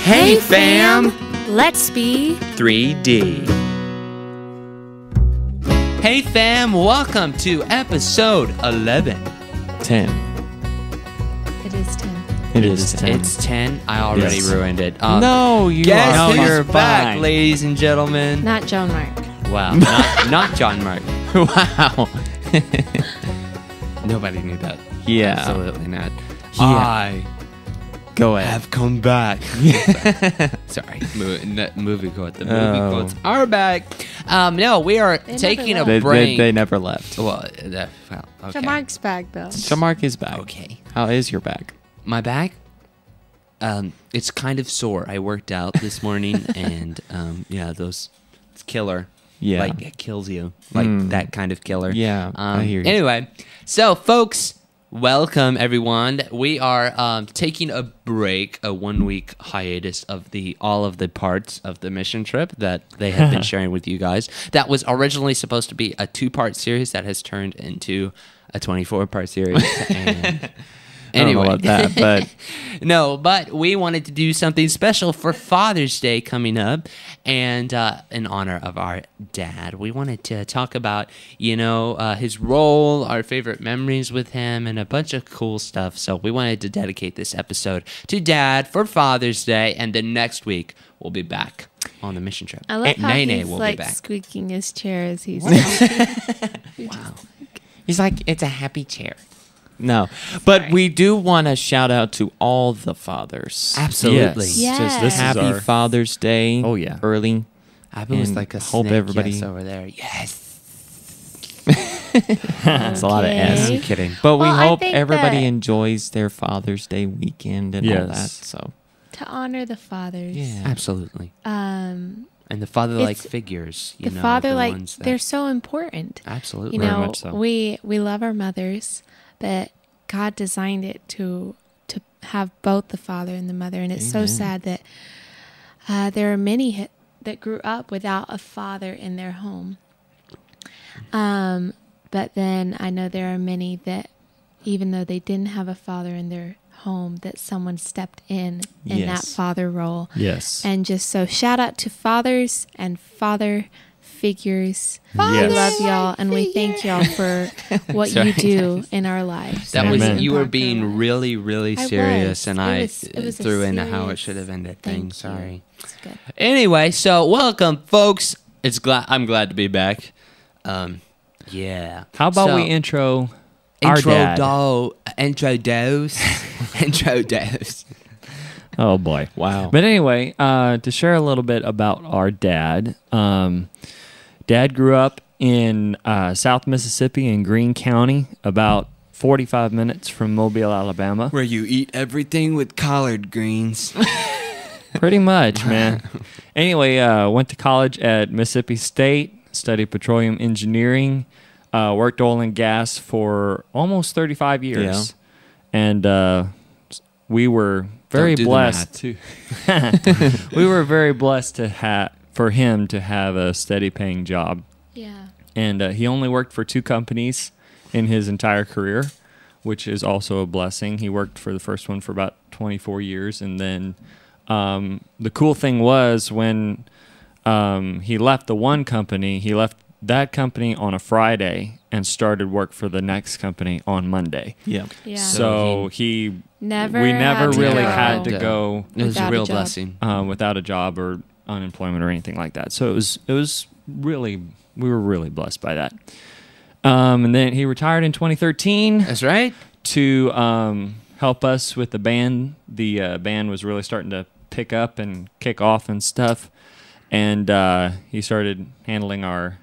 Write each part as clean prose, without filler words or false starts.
Hey fam! Let's be 3D. Hey fam, welcome to episode 11. 10. It is 10. It is 10. It's 10. I already ruined it. No, you Guess are. who's You're back, fine. ladies and gentlemen. Not Joan Mark. Wow, not John Mark. Wow. Nobody knew that. Yeah. Absolutely not. Yeah. I Go ahead. have come back. Sorry, movie quote. The movie Oh. quotes are back. No, we are They taking never a left. break. They never left. Well, okay. Joan Mark's back, though. Shamark is back. Okay. How is your back? My back, it's kind of sore. I worked out this morning, and it's killer. Yeah. Like it kills you, like that kind of killer. Yeah, I hear you. Anyway, so folks, welcome everyone. We are taking a break, a 1 week hiatus of all of the parts of the mission trip that they have been sharing with you guys. That was originally supposed to be a 2-part series that has turned into a 24-part series. And Anyway. I don't know about that, but no, but we wanted to do something special for Father's Day coming up, and in honor of our dad, we wanted to talk about, his role, our favorite memories with him, and a bunch of cool stuff. So we wanted to dedicate this episode to Dad for Father's Day, and then next week we'll be back on the mission trip. I love how Nene he's will be like back. squeaking his chair as he's talking. Wow. he's like, it's a happy chair. No, but we do want to shout out to all the fathers. Absolutely. Yes. Just This is happy Father's Day. Oh, yeah. Early. Abby was And like a hope snake everybody- yes over there. Yes. It's a lot of S. Okay. I'm kidding. But we Well, I hope think everybody that- enjoys their Father's Day weekend and all Yes. that. So To honor the fathers. yeah, Absolutely. Um, And the father-like It's- figures, the father, the like, ones that- they're so important. absolutely. You Very know, much so. we love our mothers, but God designed it to have both the father and the mother, and it's so Amen. sad that there are many that grew up without a father in their home. But then I know there are many that, even though they didn't have a father in their home, that someone stepped in that Yes. father role. Yes. And just so shout out to fathers and father figures. Yes. We love y'all, and we thank y'all for what Sorry. you do in our lives. That And was Amen. you were impact our being lives. really, really I serious, was. and It was a threw into how it serious should have ended thank things. you. Sorry. It's good. Anyway, so welcome, folks. I'm glad to be back. Yeah. How about So, we intro our dad? Introduce. Oh boy. Wow. But anyway, to share a little bit about our dad. Dad grew up in South Mississippi in Greene County, about 45 minutes from Mobile, Alabama. Where you eat everything with collard greens. Pretty much, man. Anyway, went to college at Mississippi State, studied petroleum engineering, worked oil and gas for almost 35 years. And we were very Don't do the blessed we were very blessed for him to have a steady paying job. Yeah. And he only worked for 2 companies in his entire career, which is also a blessing. He worked for the first one for about 24 years. And then the cool thing was when he left the one company, he left that company on a Friday and started work for the next company on Monday. Yeah. Yeah. So we never never had to really go. had to go It was a Without a real job. blessing. without a job or unemployment or anything like that. So it was really, we were really blessed by that. And then he retired in 2013 That's right. to help us with the band. The band was really starting to pick up and kick off and stuff. And he started handling our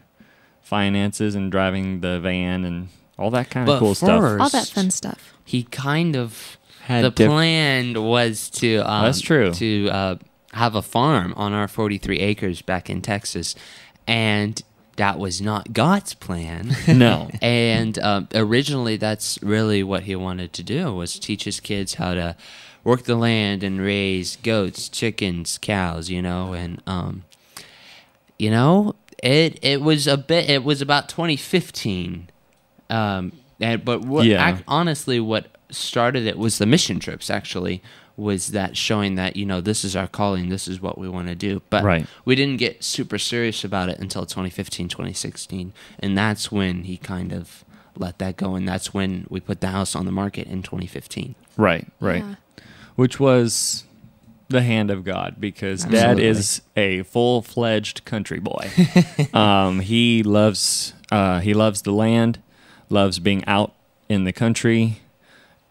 finances and driving the van and all that kind of But cool stuff. first- All that fun stuff. He kind of Had the diff- plan was to That's true. to have a farm on our 43 acres back in Texas, and that was not God's plan. No. And originally, that's really what he wanted to do, was teach his kids how to work the land and raise goats, chickens, cows, and it was about 2015 But what Yeah. honestly, what started it was the mission trips. Actually, was that showing that this is our calling, this is what we want to do. But Right. we didn't get super serious about it until 2015, 2016, and that's when he kind of let that go, and that's when we put the house on the market in 2015. Right. Yeah. Which was the hand of God, because Dad Absolutely. is a full-fledged country boy. He loves the land, loves being out in the country,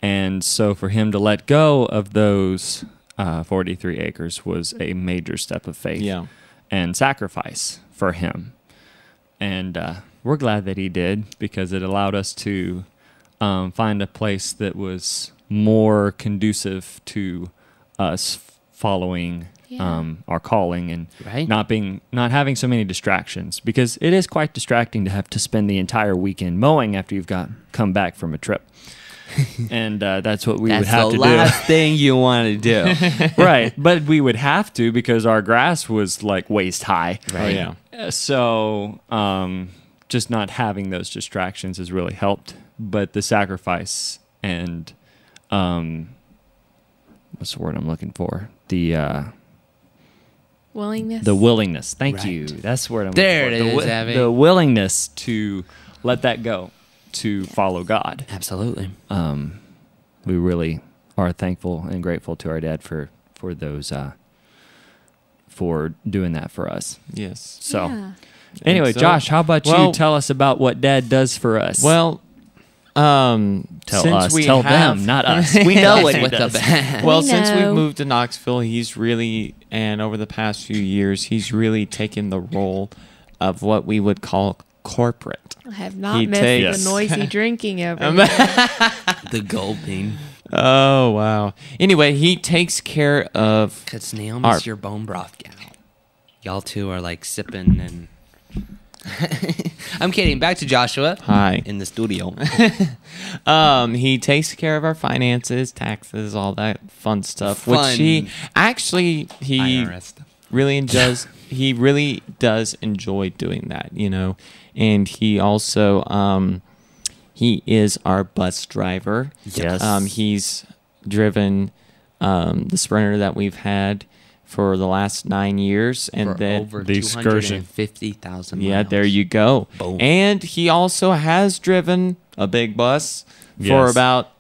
and so for him to let go of those 43 acres was a major step of faith Yeah. and sacrifice for him. And we're glad that he did, because it allowed us to find a place that was more conducive to us following Yeah. our calling, and Right. not having so many distractions, because it is quite distracting to have to spend the entire weekend mowing after you've come back from a trip. And that's what we would That's have the to last thing you want to do. do. Right. But we would have to, because our grass was like waist high. Right. Oh, yeah. So just not having those distractions has really helped. But the sacrifice and what's the word I'm looking for? Willingness. The willingness. Thank Right. you. That's the word I'm There looking it for. is, Abby. The willingness to let that go, to follow God. Absolutely. We really are thankful and grateful to our dad for those for doing that for us. Yes. So Yeah. anyway, so- Josh, how about well- you tell us about what Dad does for us? Well, tell since us, we tell have, them, not us. We know what he With the does. band. Well, We since we've know. moved to Knoxville, he's really, and over the past few years, he's really taken the role of what we would call corporate. I have not He missed takes- the noisy drinking over here. The gulping. Oh, wow. Anyway, he takes care of. Because Naomi's Our- your bone broth gal. Y'all two are like sipping and. I'm kidding. Back to Joshua. Hi. In the studio. He takes care of our finances, taxes, all that fun stuff. Which Fun. he IRS stuff. really does. He really does enjoy doing that, And he also he is our bus driver. Yes. He's driven the Sprinter that we've had for the last 9 years, and For then over the excursion. 250,000 yeah, miles. there you go. Boom. And he also has driven a big bus for Yes. about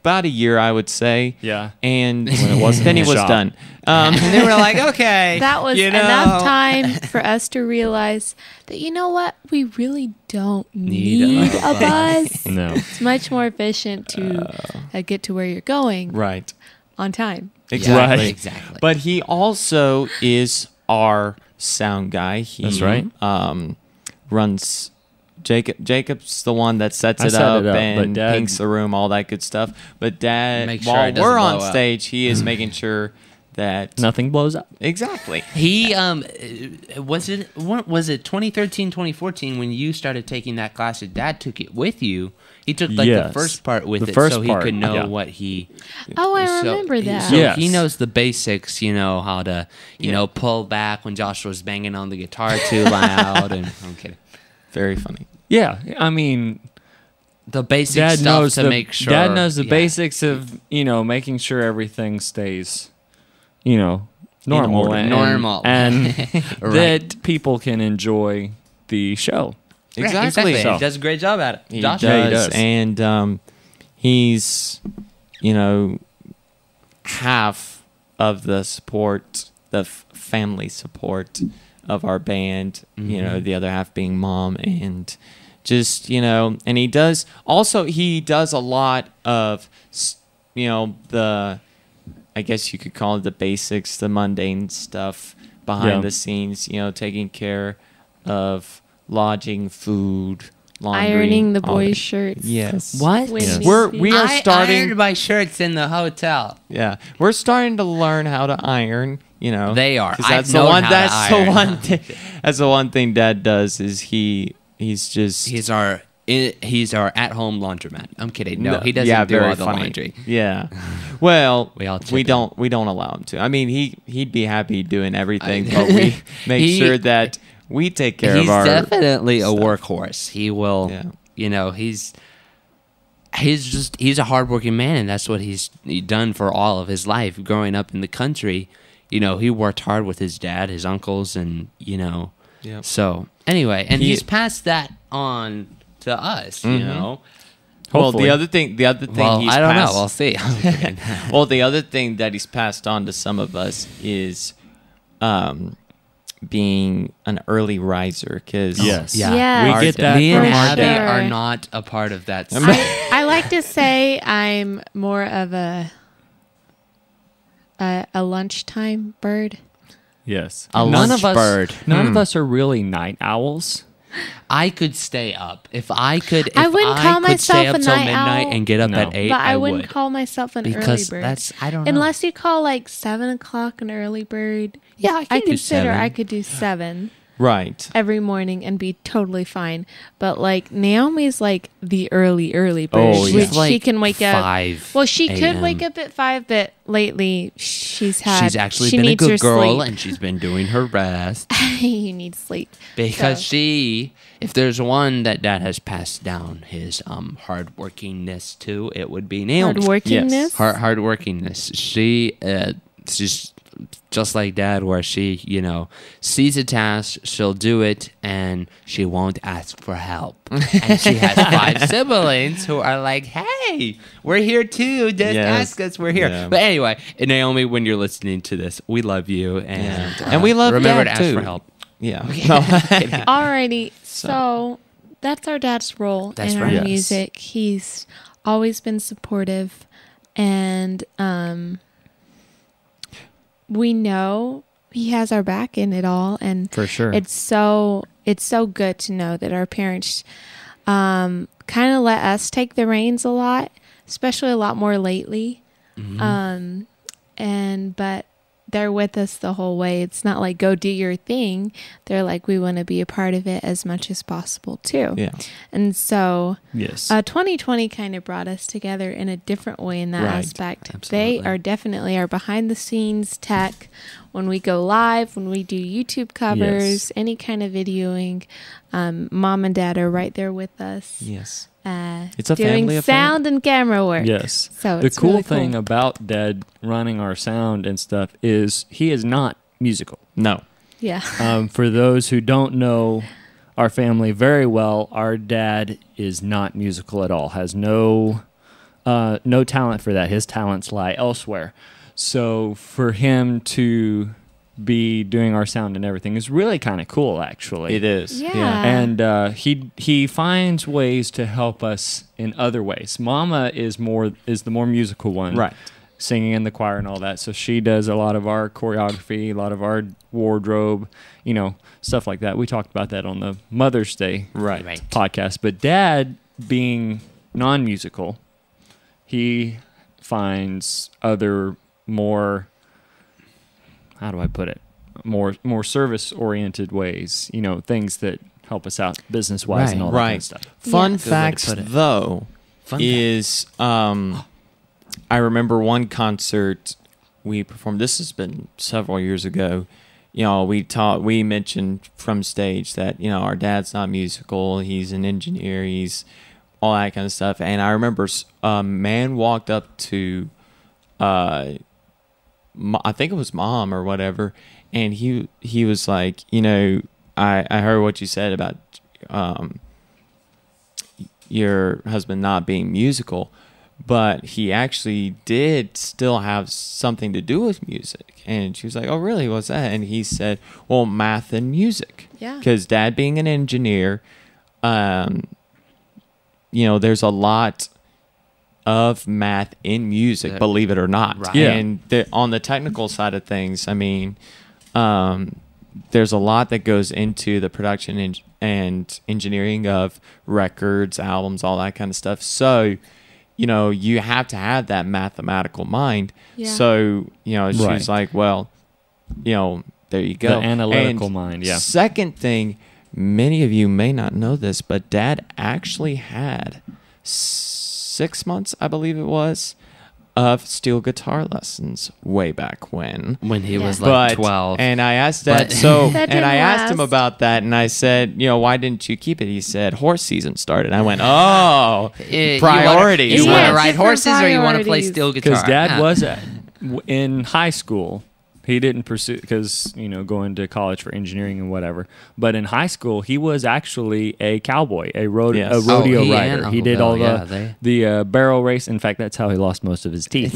a year, I would say. Yeah. And When it wasn't then in he the was shop. done. And they were like, okay. That was you know. enough time for us to realize that, you know what? We really don't need a bus. No. It's much more efficient to get to where you're going Right. on time. Exactly. Right. Exactly. But he also is our sound guy. He, That's right. Runs. Jacob's the one that sets I it set up it up, but and Dad- pinks the room, all that good stuff. But Dad, Make sure while it doesn't we're on blow up. stage, he is making sure that Nothing blows up. exactly. He was it 2013, 2014 when you started taking that class? Your dad took it with you. He took the Yes. first part with The it, first so he part, could know yeah. what he. Oh, I so- remember that. So Yes. he knows the basics. How to Yeah. pull back when Josh was banging on the guitar too loud. And I'm kidding. Very funny. Yeah. I mean, The basic Dad stuff knows to make sure. Dad knows the yeah. basics of making sure everything stays, normal order. and Normal. and Right. that people can enjoy the show. Right, Exactly. He So- does a great job at it. He Josh, does, Yeah, he does. and he's, half of the support, the family support of our band. Mhm. The other half being mom, and just and he does a lot of the, I guess you could call it the basics, the mundane stuff behind Yeah. the scenes. Taking care of lodging, food, laundry, Ironing the all boys' that. shirts. Yes. What? When Yes. needs We're- be. we are I starting- ironed my shirts in the hotel. Yeah, we're starting to learn how to iron. They are. 'Cause I've that's the known one. how to That's the iron. one thing. That's the one thing Dad does is he's just He's our at-home laundromat. I'm kidding. No, he doesn't yeah, do very all the funny. laundry. Yeah. Well, We all chip we in. don't allow him to. I mean, he'd be happy doing everything, but we make He- sure that we take care He's of our definitely a stuff. workhorse. He will. Yeah. He's he's a hardworking man, and that's what he's done for all of his life. Growing up in the country, he worked hard with his dad, his uncles, and Yep. So anyway, and He- he's passed that on to us. Well, Hopefully. the other thing Well, he's I don't know. passed, We'll see. well, the other thing that he's passed on to some of us is being an early riser. Because Yes. Yeah. Yes. We get that Me and from our Abby dad. are not a part of that. I like to say I'm more of a lunchtime bird. Yes. A None lunch of us, bird. None of us are really night owls. I could stay up if I could. If I wouldn't call could stay myself up a till night midnight owl, and get up No. at 8. But I I wouldn't would. call myself an Because early bird. that's I don't know. Unless you call like 7:00 an early bird. Yeah, I can do consider 7. I could do 7 right. every morning and be totally fine. But like Naomi's like the early bird. Oh, yeah. which She's like she can wake up. 5 Well, she could a.m. wake up at 5, but lately she's She's been a needs her good girl, sleep. and she's been doing her best You need sleep because So- if there's one that Dad has passed down his hardworkingness to, it would be Naomi. hardworkingness. Hardworkingness. She's just like Dad, where she, sees a task, she'll do it, and she won't ask for help. And she has 5 siblings who are like, "Hey, we're here too. Just Yes. ask us. We're here." Yeah. But anyway, Naomi, when you're listening to this, we love you, and And we love remember Dad, to ask too. for help. Yeah. Alrighty, so that's our dad's role That's in right. our Yes. music. He's always been supportive, and we know he has our back in it all. And For sure. it's so good to know that our parents kind of let us take the reins a lot, especially a lot more lately. But they're with us the whole way. It's not like go do your thing. They're like, we want to be a part of it as much as possible too. Yeah. And so yes. 2020 kind of brought us together in a different way in that Right. aspect. Absolutely. They are definitely our behind the scenes tech. When we go live, when we do YouTube covers, Yes. any kind of videoing, mom and dad are right there with us. Yes. It's a doing family affair. sound and camera work. Yes. So the it's cool really thing cool. about Dad running our sound and stuff is he is not musical. No. Yeah. For those who don't know our family very well, our dad is not musical at all. Has no talent for that. His talents lie elsewhere. So for him to be doing our sound and everything is really kind of cool, actually. It is. Yeah. And he finds ways to help us in other ways. Mama is the more musical one, Right. Singing in the choir and all that. So she does a lot of our choreography, a lot of our wardrobe, stuff like that. We talked about that on the Mother's Day Right. podcast. But Dad, being non-musical, he finds other more, how do I put it, more service-oriented ways, things that help us out business-wise and all that kind Right. of stuff. Fun Yeah. Good way to facts, put it. though, Fun is I remember one concert we performed. This has been several years ago. We mentioned from stage that our dad's not musical. He's an engineer. He's all that kind of stuff. And I remember a man walked up to, I think it was Mom or whatever, and he was like, I heard what you said about your husband not being musical, but he actually did still have something to do with music. And she was like, "Oh, really? What's that?" And he said, "Well, math and music." Yeah. Because Dad being an engineer, there's a lot of math in music, believe it or not. Right. Yeah. And on the technical side of things, I mean, there's a lot that goes into the production and engineering of records, albums, all that kind of stuff. So, you have to have that mathematical mind. Yeah. So, Right. she's like, well, there you go. The analytical And mind, yeah. Second thing, many of you may not know this, but Dad actually had 6 months, I believe it was, of steel guitar lessons way back when. When he was But like 12. and I asked that But- That and I didn't asked him last. about that, and I said, why didn't you keep it? He said horse season started. I went, oh, priorities. You want Yeah, to ride different horses or you want to play priorities. steel guitar? Because Dad Yeah. was in high school. He didn't pursue because going to college for engineering and whatever. But in high school, he was actually a cowboy, a Yes. rodeo Oh, he and rider. He Uncle did Bill, all yeah, the barrel race. In fact, that's how he lost most of his teeth.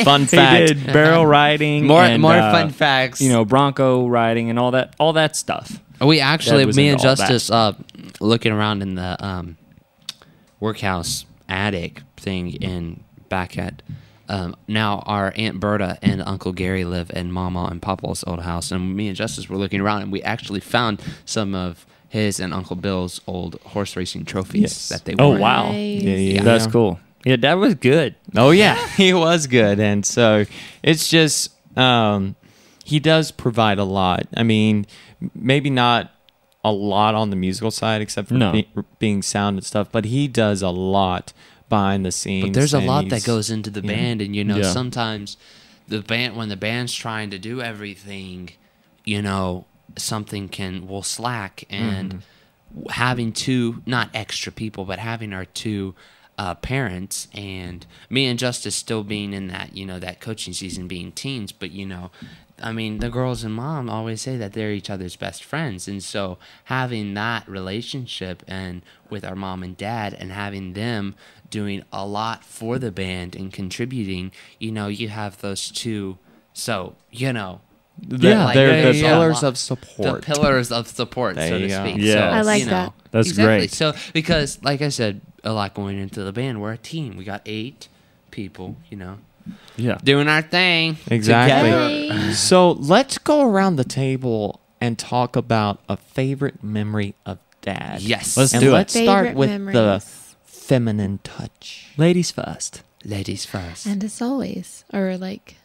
Fun He fact. did barrel riding, More and, fun facts. Bronco riding and all that stuff. We actually, Dad was me and into all that. Justice, looking around in the workhouse attic thing back at now our Aunt Berta and Uncle Gary live in Mama and Papa's old house, and me and Justice were looking around, and we actually found some of his and Uncle Bill's old horse racing trophies Yes. that they Oh, won. wow. Nice. Yeah. That's cool. Yeah, Dad was good. Oh yeah, he was good, and so it's just he does provide a lot. I mean, maybe not a lot on the musical side, except for No. being sound and stuff, but he does a lot behind the scenes. But there's a and lot that he's- goes into the yeah. band, and Yeah. sometimes when the band's trying to do everything, something will slack, and having not extra people, but having our two parents, and me and Justice still being in that that coaching season, being teens, but the girls and mom always say that they're each other's best friends, and so having that relationship and with our mom and dad, and having them doing a lot for the band and contributing, you have those two, so They're the pillars of the support. pillars of support, so There to you go. speak. Yes. So, I like that. That's exactly. great. So because, like I said, a lot going into the band. We're a team. We got 8 people. Yeah. Doing our thing. Exactly. Hey. So let's go around the table and talk about a favorite memory of Dad. Yes. Let's and do it. let's start Favorite with the memories. feminine touch. Ladies first. Ladies first. And as always, or like,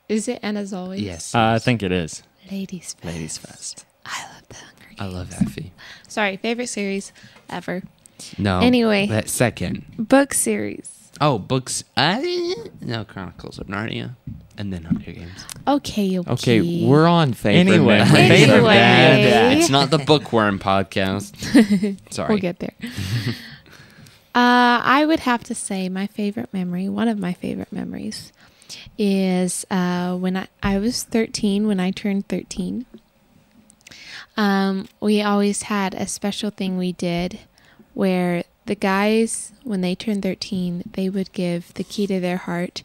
is it and as always? Yes. I think it is. Ladies first. Ladies first. I love the Hunger Games. I love Effie. Sorry, favorite series ever. No. Anyway. That second. Book series. Oh, books. No, Chronicles of Narnia, and then Hunger Games. Okay. Okay, we're on favorite Anyway. memory. Anyway. Favorite Dad. It's not the bookworm podcast. Sorry. We'll get there. I would have to say my favorite memory, one of my favorite memories, is when I was 13, when I turned 13. We always had a special thing we did where the guys, when they turned 13, they would give the key to their heart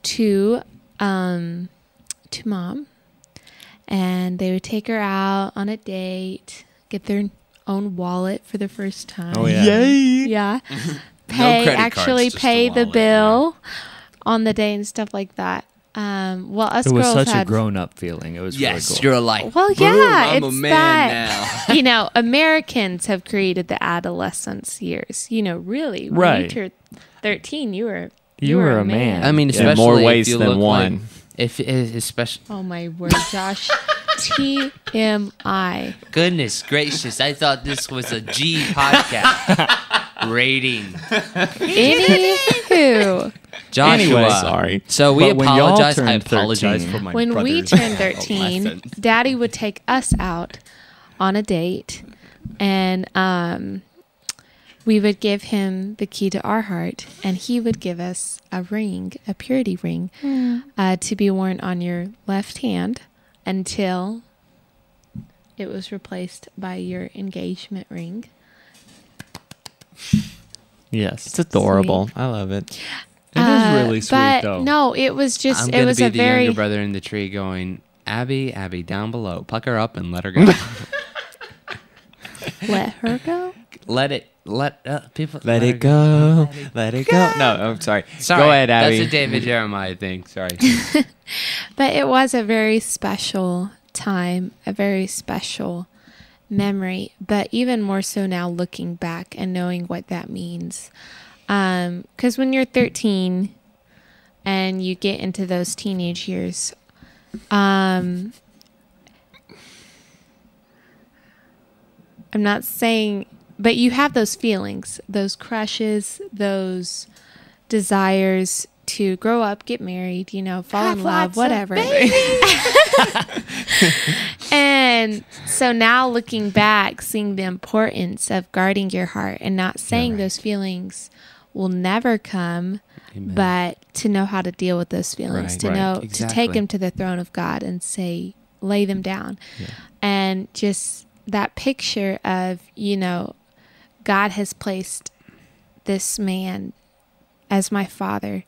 to mom, and they would take her out on a date, get their own wallet for the first time. Oh, yeah. Yay! Yeah. credit cards, Actually just a pay the wallet, bill on the day and stuff like that. Well, us It was girls such had, a grown-up feeling. It was Yes, really cool. you're like. well, boom, yeah, I'm it's a man that. now. Americans have created the adolescence years. Really, when Right. you turned 13, you were were a man. I mean, In especially more if ways you than look one. Like, if especially. Oh my word, Josh. TMI. Goodness gracious! I thought this was a G podcast rating. Anywho, Joshua. Anyway, sorry. So we But when y'all apologize. I turned apologize 13, for my when we brother's turned 13, lessons. Daddy would take us out on a date, and we would give him the key to our heart, and he would give us a ring, a purity ring, to be worn on your left hand until it was replaced by your engagement ring. Yes. It's adorable. I love it. It is really sweet, but though. no, it was just, I'm it gonna was be a the very, younger brother in the tree, going, Abby, down below, pluck her up and let her go. let her go. let people Let her it go. Let it go. No, I'm sorry. Sorry, Go ahead, Abby. That's a David Jeremiah thing. Sorry. But it was a very special time, a very special memory, but even more so now looking back and knowing what that means. Because when you're 13 and you get into those teenage years, I'm not saying, but you have those feelings, those crushes, those desires to grow up, get married, fall in love, whatever. And so now looking back, seeing the importance of guarding your heart and not saying those feelings will never come, but to know how to deal with those feelings, to know, to take them to the throne of God and say, lay them down. Yeah. And just that picture of, God has placed this man as my father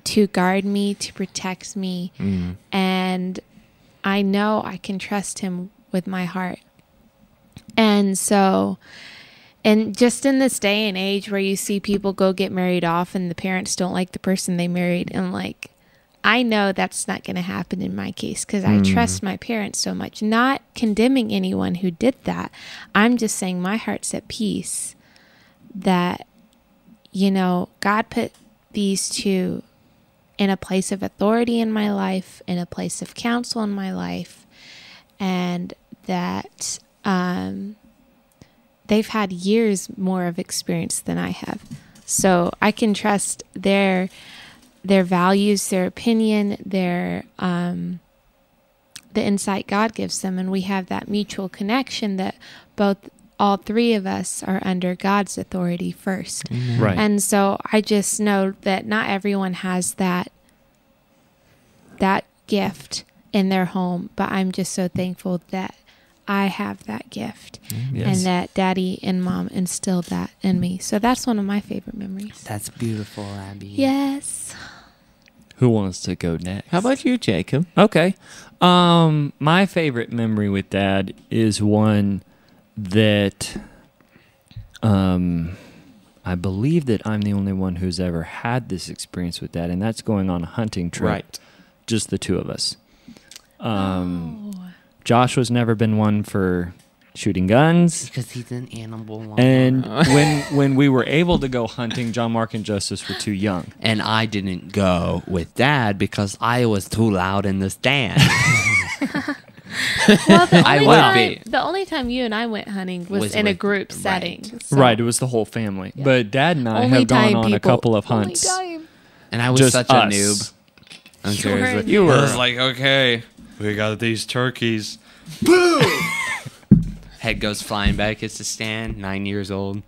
to guard me, to protect me. And I know I can trust him with my heart. And so, and just in this day and age where you see people go get married off and the parents don't like the person they married, and like, I know that's not going to happen in my case because I trust my parents so much. Not condemning anyone who did that. I'm just saying my heart's at peace that, God put these two in a place of authority in my life, in a place of counsel in my life, and that they've had years more of experience than I have. So I can trust their values, their opinion, their the insight God gives them, and we have that mutual connection that all three of us are under God's authority first. Right. And so I just know that not everyone has that gift in their home, but I'm just so thankful that I have that gift and that Daddy and Mom instilled that in me. So that's one of my favorite memories. That's beautiful, Abby. Yes. Who wants to go next? How about you, Jacob? Okay. My favorite memory with Dad is one that I believe that I'm the only one who's ever had this experience with Dad, and that's going on a hunting trip. Right. Just the two of us. Josh was never been one for shooting guns. Because he's an animal lover. And when we were able to go hunting, John Mark and Justice were too young. And I didn't go with Dad because I was too loud in the stand. Well, be. the only time you and I went hunting was in a group setting. So. Right, it was the whole family. Yeah. But Dad and I only have gone on a couple of hunts. And I was Just such us. a noob. I'm seriously. You were. I was like, okay, we got these turkeys. Head goes flying back. It's the stand. 9 years old.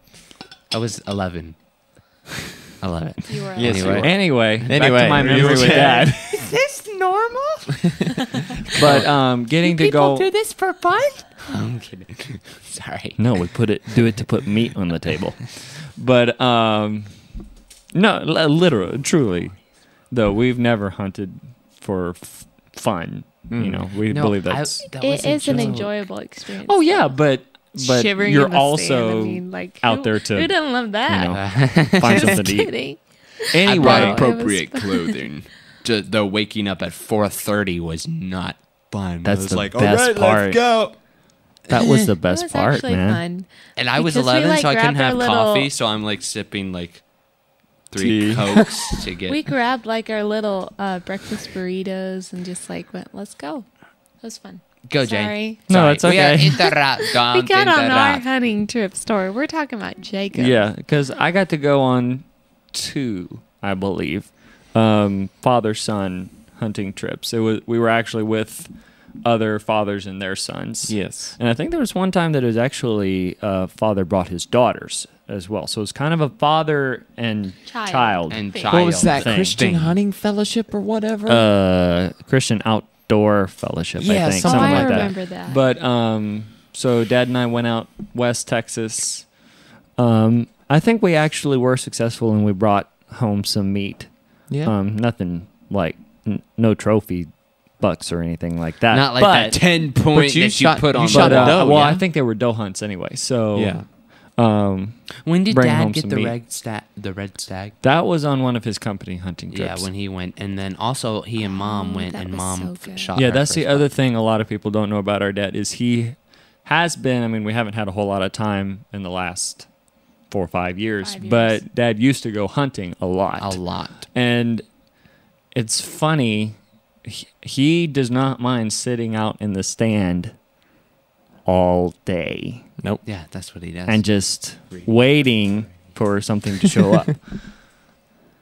I was 11. I love it. You were Yes, Anyway, back Anyway, to my were you memory with okay? Dad. Is this normal? But getting to go. this for fun? I'm kidding. Sorry. No, we do it to put meat on the table. But no, literally, truly, though we've never hunted for fun. We believe that's. It is an enjoyable experience. Oh yeah, but Shivering you're in the also stand. out there to who doesn't love that? find Just something to eat. kidding. I Anyway, brought Wow. appropriate clothing. Just though waking up at 4:30 was not fun. That's I was the like, best all right, part. let's go. that was the It best was part, actually man. fun. And I was Because we, 11, so I couldn't grabbed our have little- coffee. So I'm like sipping like 3 Tea. Cokes to get. We grabbed our little breakfast burritos and just let's go. It was fun. Go, Jane. Sorry. No, Sorry. it's okay. We interrupt. We Don't got on our interrupt. hunting trip story. We're talking about Jacob. Yeah, because I got to go on 2, I believe, father-son hunting trips. We were actually with other fathers and their sons. Yes. And I think there was one time that it was actually father brought his daughters as well. So it was kind of a father and child. And What child. What was that? thing. Christian Hunting Fellowship or whatever? Christian Outdoor Fellowship, Yeah, I think. something Something I like that. remember that. But so Dad and I went out West Texas. I think we actually were successful and we brought home some meat. Yeah. Nothing like no trophy bucks or anything like that. Not like but, that 10 point you that shot- you put you on. shot But, a doe, well, yeah? I think they were doe hunts anyway. So Yeah. When did bring Dad home get some the meat. red stag? that was on one of his company hunting Yeah, trips. when he went, and then also he and Mom went, that and was Mom so good. shot. Yeah, her that's the first other buck. thing a lot of people don't know about our dad is he has been. I mean, we haven't had a whole lot of time in the last 4 or 5 years, 5 years. but Dad used to go hunting a lot. A lot. And it's funny, he does not mind sitting out in the stand all day Nope. Yeah, that's what he does. and just waiting for something to show up.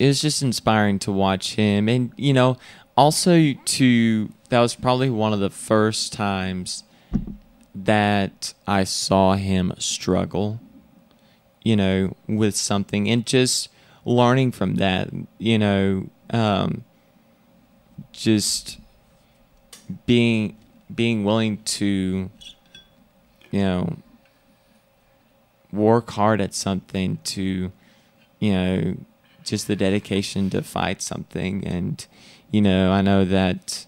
it was just inspiring to watch him. And, you know, also that was probably one of the first times that I saw him struggle, you know, with something, and just learning from that, you know, just being willing to, you know, work hard at something, to, you know, just the dedication to fight something. And, you know, I know that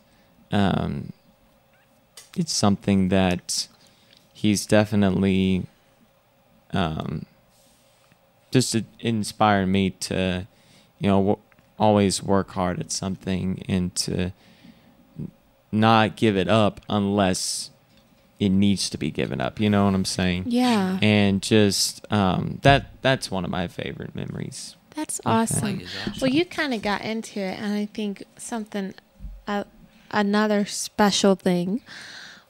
it's something that he's definitely just inspired me to, you know, always work hard at something, and to not give it up unless it needs to be given up. You know what I'm saying? Yeah. And just that's one of my favorite memories. That's awesome. Like, awesome. Well, you kind of got into it, and I think something, another special thing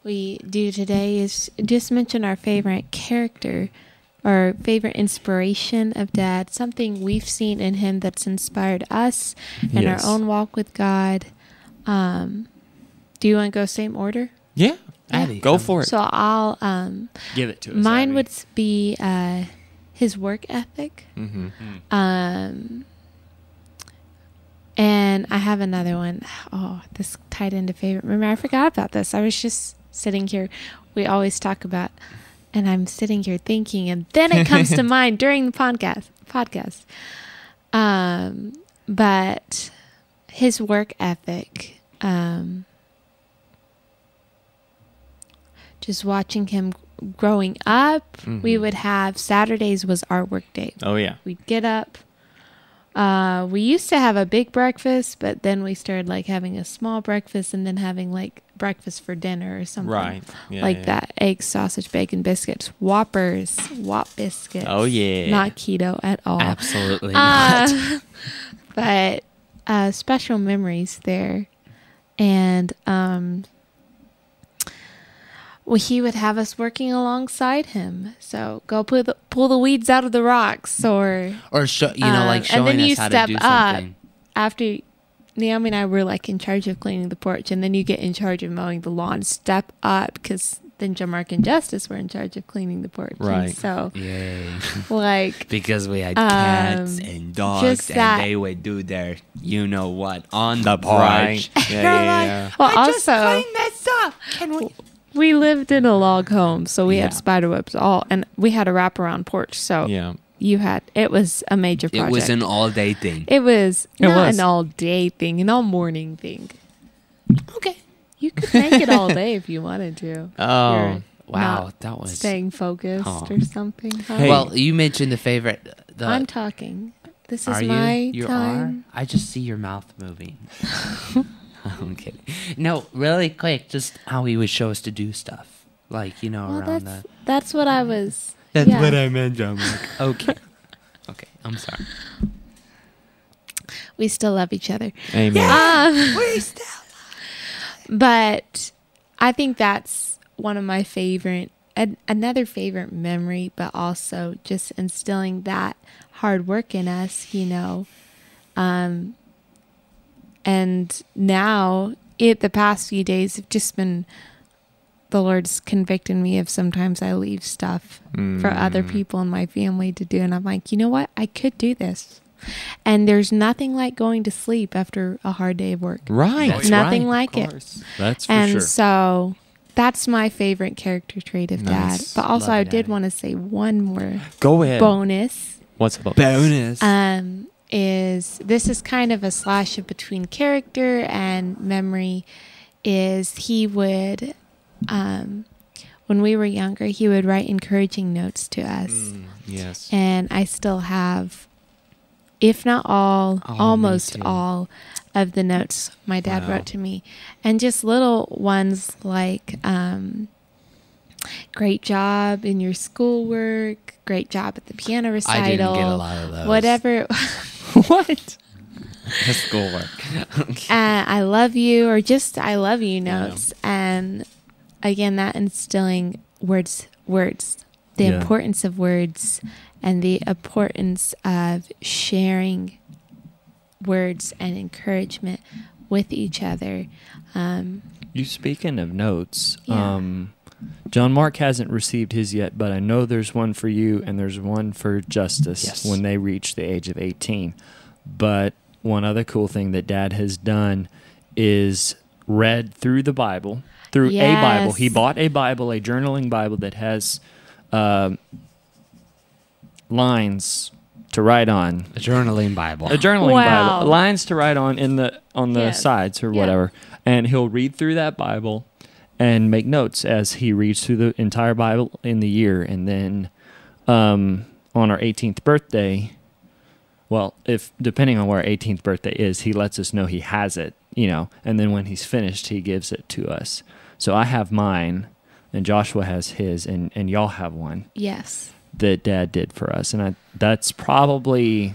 we do today is just mention our favorite character or favorite inspiration of Dad, something we've seen in him that's inspired us in Yes. our own walk with God. Do you want to go same order? Yeah. Abby, Go come. for it. So I'll, Give it to us. mine Abby. would be his work ethic. Mm-hmm. And I have another one. Oh, this tied into favorite memory. I forgot about this. I was just sitting here. We always talk about, and I'm sitting here thinking, and then it comes to mind during the podcast. But his work ethic, just watching him growing up, we would have Saturdays was our work day. Oh yeah. We'd get up. We used to have a big breakfast, but then we started like having a small breakfast and then having like breakfast for dinner or something. Right. Yeah, like yeah. that. Eggs, sausage, bacon, biscuits, Whoppers, Whop biscuits. Oh yeah. Not keto at all. Absolutely not. But special memories there. And well, he would have us working alongside him. So go pull the weeds out of the rocks, or Or you know, like and then showing you us how step to do up something. after Naomi and I were like in charge of cleaning the porch, and then you get in charge of mowing the lawn. Step up, because then Jamark and Justice were in charge of cleaning the porch. And Right. so Yay. like Because we had cats and dogs, just and that- they would do their, you know what, on the Right. porch. Yeah, yeah, yeah. well, also this up. Can we? we lived in a log home, so we had Yeah. spider webs and we had a wraparound porch. So Yeah. it was a major project. It was an all-day thing. It was It not was. an all day thing, an all morning thing. Okay. You could make it all day if you wanted to. Oh. You're Wow, not that was. staying focused Oh. or something. Huh? Hey. Well, you mentioned the favorite. I'm talking. This is Are my you? You time. are. I just see your mouth moving. I'm kidding. No, really quick. Just how he would show us to do stuff, like you know, Well, around that's what I was. That's yeah. what I meant, John. Okay. Okay. I'm sorry. We still love each other. Amen. We still. But I think that's one of my favorite, another favorite memory, but also just instilling that hard work in us, you know. And now, the past few days have just been, the Lord's convicting me of sometimes I leave stuff for other people in my family to do. And I'm like, you know what? I could do this. And there's nothing like going to sleep after a hard day of work. Right. That's Nothing right, like it. That's for And sure. so that's my favorite character trait of Nice. Dad. But also, Love I it, did Abby. want to say one more Go ahead. bonus. What's about Bonus. Is this is kind of a slash of between character and memory. Is he would, when we were younger, he would write encouraging notes to us, Yes. and I still have, if not all, Oh, me almost too. all of the notes my dad Wow. wrote to me, and just little ones like, great job in your schoolwork, great job at the piano recital. I didn't get a lot of those. Whatever. What? Schoolwork. I love you, or just I love you notes. And again, that instilling words, the Yeah. importance of words, and the importance of sharing words and encouragement with each other. You speaking of notes, Yeah. John Mark hasn't received his yet, but I know there's one for you and there's one for Justice Yes. when they reach the age of 18. But one other cool thing that Dad has done is read through the Bible, through a Bible. Yes. He bought a Bible, a journaling Bible that has lines to write on. A journaling Bible. A journaling Wow. Bible, lines to write on on the Yes. sides or Yeah. whatever, and he'll read through that Bible and make notes as he reads through the entire Bible in the year, and then on our 18th birthday, well, if depending on where our 18th birthday is, he lets us know he has it, and then when he's finished, he gives it to us. So I have mine, and Joshua has his, and y'all have one Yes. that Dad did for us, and that's probably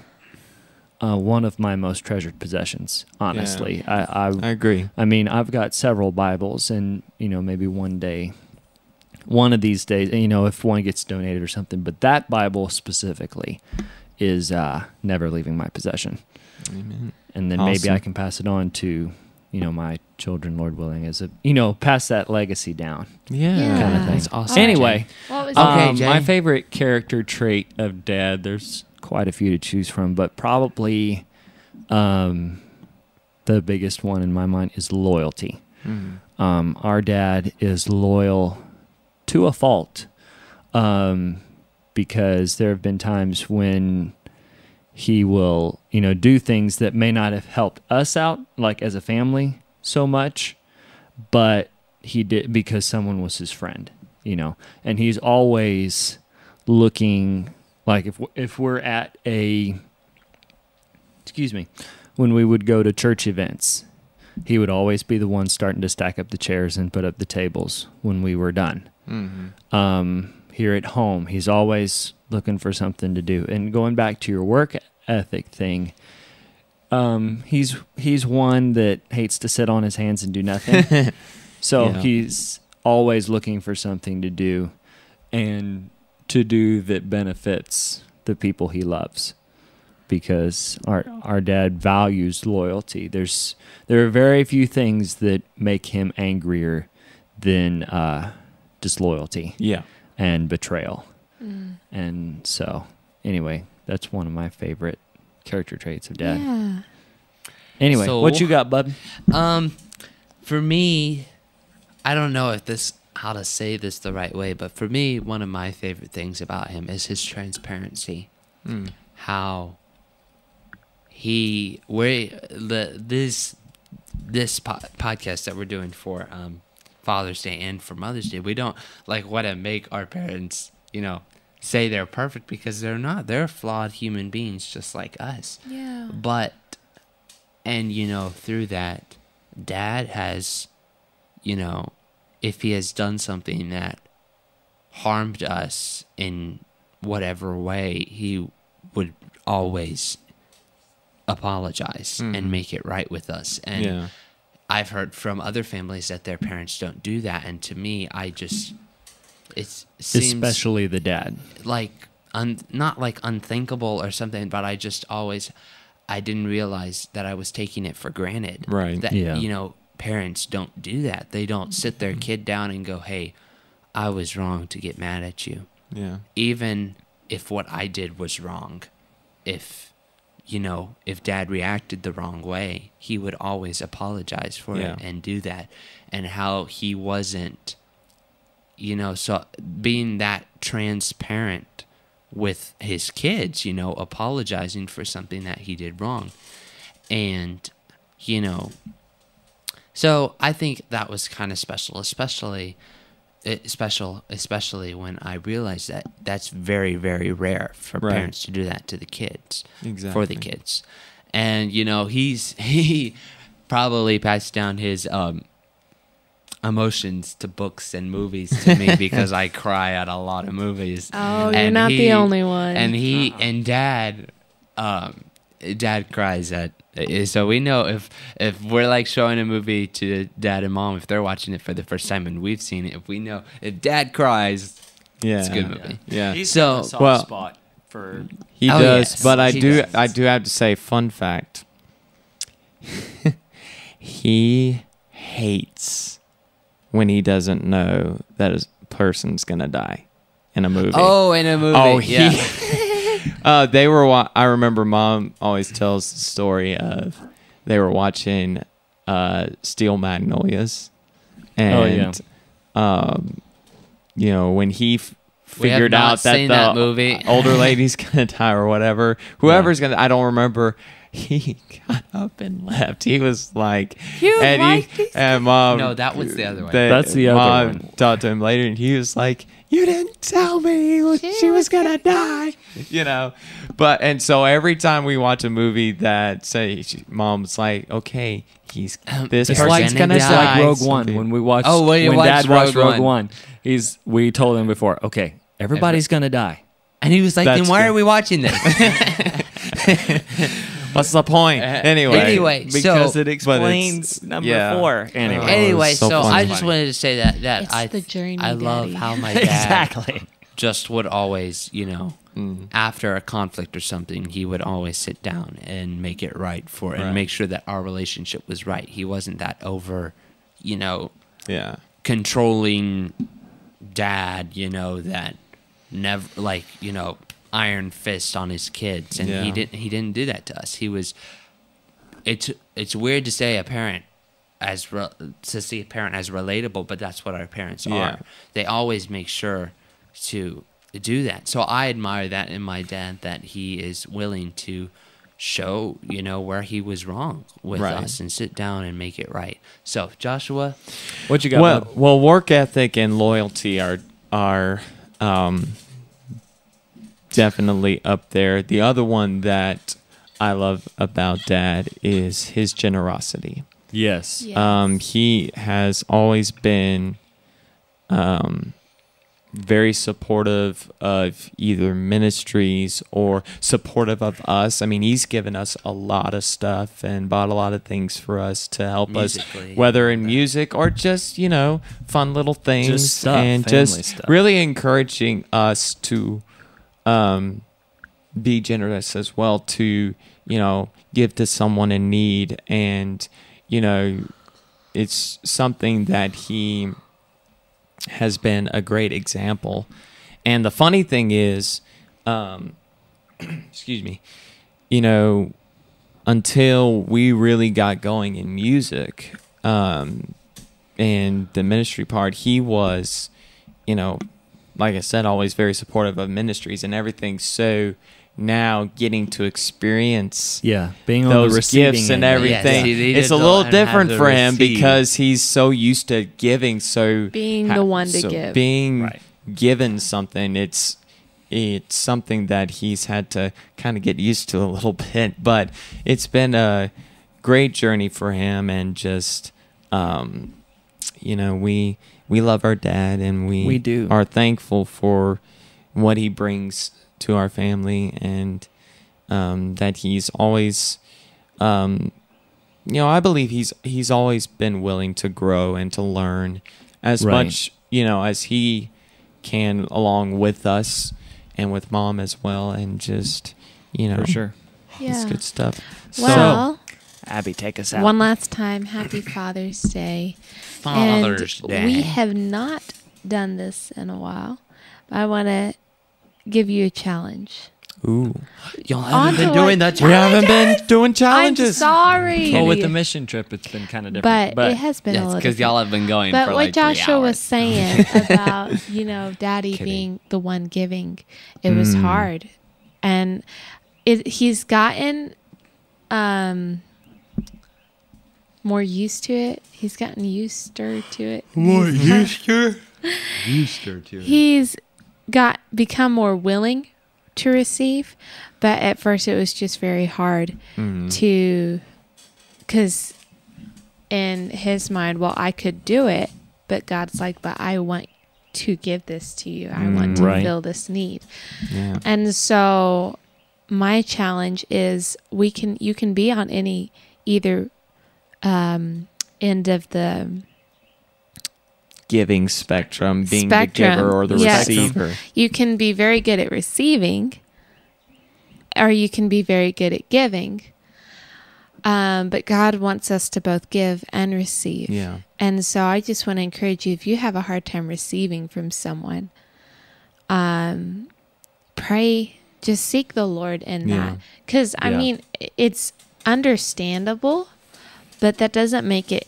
one of my most treasured possessions. Honestly, I agree. I mean, I've got several Bibles, and maybe one of these days, if one gets donated or something, but that Bible specifically is never leaving my possession. Amen. And then maybe Awesome. I can pass it on to my children, Lord willing, as a pass that legacy down. Yeah. Yeah. Kind of thing. That's awesome. Anyway, What was Okay, Jay. my favorite character trait of Dad, there's quite a few to choose from, but probably the biggest one in my mind is loyalty. Our dad is loyal to a fault, because there have been times when he will, do things that may not have helped us out, like as a family, so much, but he did because someone was his friend, and he's always looking, like if we're at when we would go to church events, he would always be the one starting to stack up the chairs and put up the tables when we were done. Here at home, he's always looking for something to do. And going back to your work ethic thing, he's one that hates to sit on his hands and do nothing. So Yeah. he's always looking for something to do, and to do that benefits the people he loves, because our dad values loyalty. There are very few things that make him angrier than disloyalty Yeah. and betrayal. And so anyway, that's one of my favorite character traits of Dad. Yeah. Anyway, So- what you got, bud? For me, I don't know how to say this the right way, but for me, one of my favorite things about him is his transparency. How this podcast that we're doing for Father's Day and for Mother's Day, we don't want to make our parents, say they're perfect, because they're not. They're flawed human beings just like us. Yeah. But, and through that, Dad has, if he has done something that harmed us in whatever way, he would always apologize and make it right with us. And Yeah. I've heard from other families that their parents don't do that. And to me, it seems Especially the dad. not like unthinkable or something, but I didn't realize that I was taking it for granted. Right. That, Yeah. Parents don't do that. They don't sit their kid down and go, hey, I was wrong to get mad at you. Yeah. Even if what I did was wrong, if Dad reacted the wrong way, he would always apologize for Yeah. it and do that. And how he wasn't, so being that transparent with his kids, apologizing for something that he did wrong. And, so I think that was kind of special, especially when I realized that that's very, very rare for Right. parents to do that to the kids, for Exactly. the kids. And, he probably passed down his emotions to books and movies to me because I cry at a lot of movies. Oh, you're And not the only one. And Dad cries at. So we know if we're showing a movie to Dad and Mom, if they're watching it for the first time and we've seen it, if Dad cries, Yeah. it's a good movie. Yeah. He's So- got a soft well- spot for He Oh, does, yes, but I he do does. I do have to say, fun fact. he hates when he doesn't know that a person's gonna die in a movie. Oh, in a movie. Oh, yeah. they were. I remember Mom always tells the story of they were watching Steel Magnolias, and when he We have figured not out that seen the that movie. older lady's gonna die or whatever, whoever's gonna, I don't remember. He got up and left. He was like, You and like he these and Mom. No, that was the other one. That's the other Mom one. talked to him later, and he was like, "You didn't tell me she was gonna die," But and so every time we watch a movie that Mom's like, "Okay, this It's person's like- gonna it's die." like Like Rogue So One. be- When we watched, Oh, when you when watched Dad watched Rogue Rogue One. One, we told him before, okay, everybody's gonna die. And he was like, That's then why good. are we watching this? What's the point? Anyway, because so- it explains number yeah. 4. Anyway, Anyway, so so funny. I just wanted to say that It's I the journey, I love Daddy. how my dad exactly. just would always, after a conflict or something, he would always sit down and make it right and Right. make sure that our relationship was right. He wasn't that over, Yeah. controlling dad, that never iron fist on his kids, and Yeah. he didn't do that to us. He was. It's weird to say a parent to see a parent as relatable, but that's what our parents Yeah. are. They always make sure to do that. So I admire that in my dad, that he is willing to show where he was wrong with Right. us and sit down and make it right. So Joshua, What you got? bud? Well, work ethic and loyalty are definitely up there. The other one that I love about Dad is his generosity. Yes. Yes. He has always been very supportive of either ministries or supportive of us. I mean, he's given us a lot of stuff and bought a lot of things for us to help Musically, us, whether in music or just, fun little things. Just stuff, and family just stuff. really encouraging us to be generous as well, to, give to someone in need. And, it's something that he has been a great example. And the funny thing is, excuse me, until we really got going in music, and the ministry part, he was, like I said, always very supportive of ministries and everything. So now getting to experience Yeah. Being on those the receiving gifts and end. everything, Yes, he it's did a go little and have different to for him receive. because he's so used to giving. So Being the one to give. being Right. given something, it's something that he's had to kind of get used to a little bit. But it's been a great journey for him, and just we love our dad, and We do. are thankful for what he brings to our family, and that he's always I believe he's always been willing to grow and to learn as Right. much as he can, along with us and with Mom as well, and just For sure. it's Yeah. good stuff. Well, Abby, take us out. one last time, happy Father's Day. Father's And Day. we have not done this in a while, but I want to give you a challenge. Ooh, Y'all On haven't to been doing what- that. we haven't been doing I'm challenges. sorry. Well, with the mission trip, it's been kind of different. but it has been a That's little because different. y'all have been going But for what like 3 Joshua was hours. saying about, Daddy Kidding. being the one giving, it was hard. And he's gotten more used to it. He's gotten used to it. He's become more willing to receive, but at first it was just very hard because in his mind, well, I could do it, but God's like, but I want to give this to you. I want to Right. fill this need. Yeah. And so my challenge is you can be on either end of the Giving spectrum, being Spectrum, the giver or the yes. receiver. You can be very good at receiving, or you can be very good at giving. But God wants us to both give and receive. Yeah. And so I just want to encourage you, if you have a hard time receiving from someone, pray, just seek the Lord in Yeah. that. Because, I Yeah. mean, it's understandable, but that doesn't make it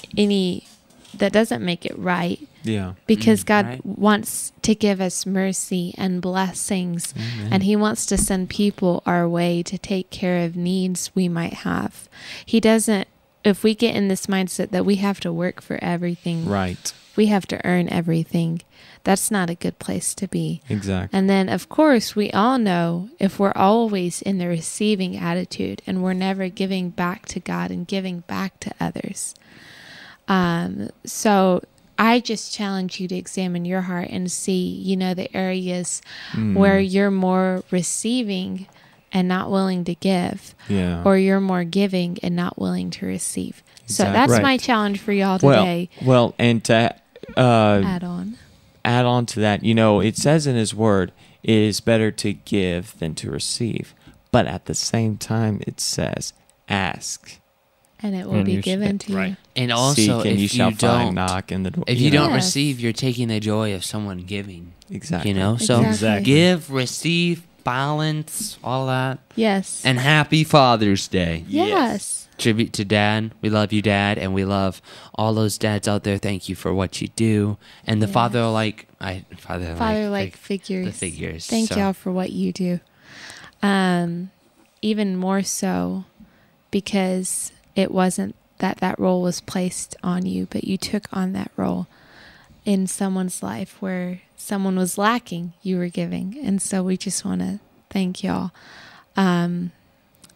right. Yeah. Because God right. wants to give us mercy and blessings, Amen. and He wants to send people our way to take care of needs we might have. He doesn't, if we get in this mindset that we have to work for everything, Right. we have to earn everything, that's not a good place to be. Exactly. And then, of course, we all know if we're always in the receiving attitude and we're never giving back to God and giving back to others. So I just challenge you to examine your heart and see, the areas where you're more receiving and not willing to give, Yeah. or you're more giving and not willing to receive. So Exactly. that's Right. my challenge for y'all today. Well, and to Add on. add on to that, it says in His Word, it is better to give than to receive. But at the same time, it says, ask. And it will And be you given to right. you. And also, Seek and if you shall you find, don't, knock, and the door. if you don't Yes. receive, you're taking the joy of someone giving. Exactly. So Exactly. give, receive, balance, all that. Yes. And happy Father's Day. yes. Tribute to Dad. We love you, Dad, and we love all those dads out there. Thank you for what you do. And the Yes. father-like Figures. the figures. Thank So- y'all for what you do. Even more so because it wasn't that role was placed on you, but you took on that role in someone's life where someone was lacking, you were giving. And so we just want to thank y'all.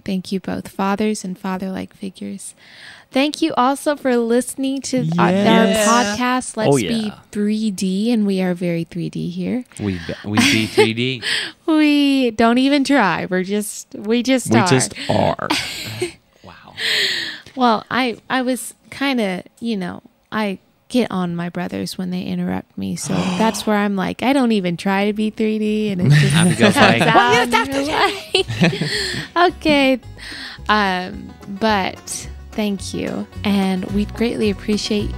Thank you both, fathers and father-like figures. Thank you also for listening to our Yes. podcast, Let's Oh, Be yeah. 3D, and we are very 3D here. We B3D. We don't even try. We just We are. just are. Wow. Well, I was kind of, I get on my brothers when they interrupt me. So that's where I'm like, I don't even try to be 3D, and it just I go comes like, out. And you're like, okay. But thank you. And we'd greatly appreciate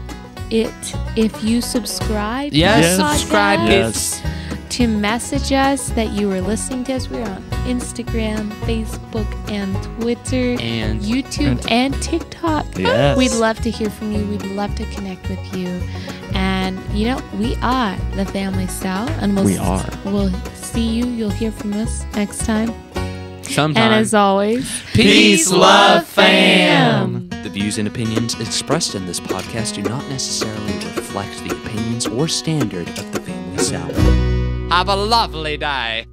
it if you subscribe to Yes, the podcast, subscribe. Yes. to message us that you were listening to us. We're on Instagram, Facebook, and Twitter, And YouTube, and TikTok. Yes. We'd love to hear from you. We'd love to connect with you. And, we are the Family Style. And We are. We'll see you. You'll hear from us next time. sometime. And as always, Peace, love, fam. The views and opinions expressed in this podcast do not necessarily reflect the opinions or standard of the Family Sowell. Have a lovely day.